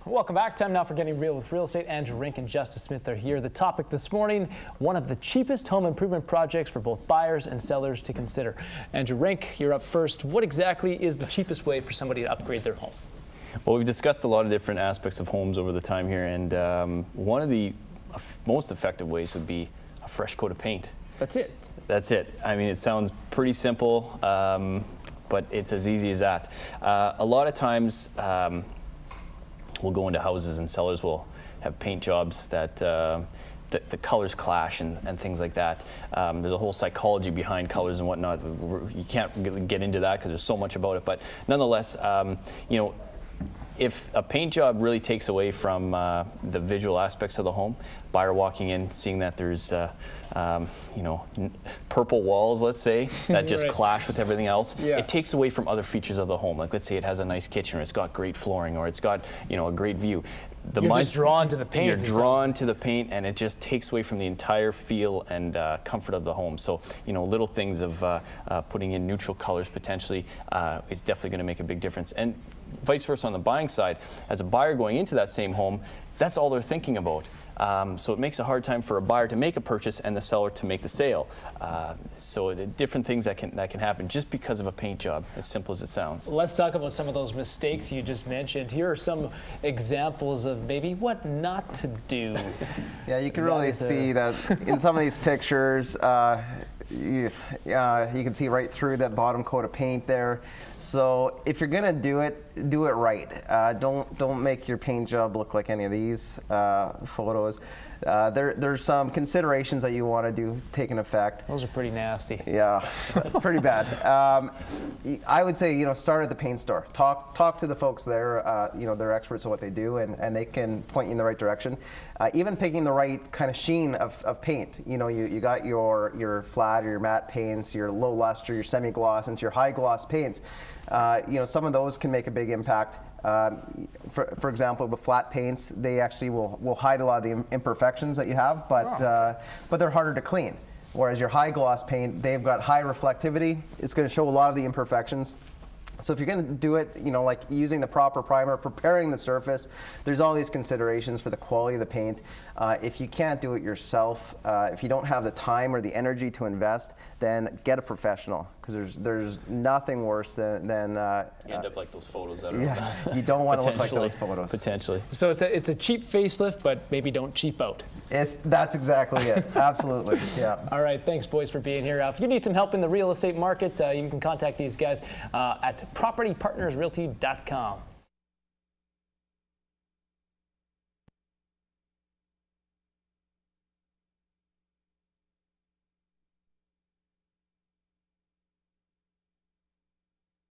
Welcome back. Time now for Getting Real with Real Estate. Andrew Rink and Justice Smith are here. The topic this morning, one of the cheapest home improvement projects for both buyers and sellers to consider. Andrew Rink, you're up first. What exactly is the cheapest way for somebody to upgrade their home? Well, we've discussed a lot of different aspects of homes over the time here, and one of the most effective ways would be a fresh coat of paint. That's it. That's it. I mean, it sounds pretty simple, but it's as easy as that. A lot of times, we'll go into houses and sellers will have paint jobs that the colors clash and things like that. There's a whole psychology behind colors and whatnot. You can't get into that because there's so much about it. But nonetheless, you know, if a paint job really takes away from the visual aspects of the home, buyer walking in, seeing that there's you know, purple walls, let's say, that just right. clash with everything else, it takes away from other features of the home. Like, let's say it has a nice kitchen, or it's got great flooring, or it's got, you know, a great view. You're just drawn to the paint. You're drawn to the paint, and it just takes away from the entire feel and comfort of the home. So, you know, little things of putting in neutral colors potentially is definitely going to make a big difference. And vice versa on the buying side, as a buyer going into that same home, that's all they're thinking about. So it makes a hard time for a buyer to make a purchase and the seller to make the sale. So different things that can happen just because of a paint job, as simple as it sounds. Let's talk about some of those mistakes you just mentioned. Here are some examples of maybe what not to do. Yeah, you can really see that in some of these pictures. You can see right through that bottom coat of paint there. So if you're gonna do it right. Don't make your paint job look like any of these photos. There's some considerations that you want to do take an effect. Those are pretty nasty. Yeah, pretty bad. I would say, you know, start at the paint store. Talk to the folks there. You know, they're experts at what they do, and they can point you in the right direction. Even picking the right kind of sheen of paint. You know, you got your flat or your matte paints, your low luster, your semi-gloss, and your high gloss paints. You know, some of those can make a big impact. For example, the flat paints, they actually will hide a lot of the imperfections that you have, but they're harder to clean. Whereas your high gloss paint, they've got high reflectivity. It's going to show a lot of the imperfections. So if you're going to do it, you know, like using the proper primer, preparing the surface, there's all these considerations for the quality of the paint. If you can't do it yourself, if you don't have the time or the energy to invest, then get a professional, because there's nothing worse than you end up like those photos that are. Yeah, you don't want to look like those photos. Potentially. So it's a cheap facelift, but maybe don't cheap out. That's exactly it. Absolutely. Yeah. All right. Thanks, boys, for being here. If you need some help in the real estate market, you can contact these guys at propertypartnersrealty.com.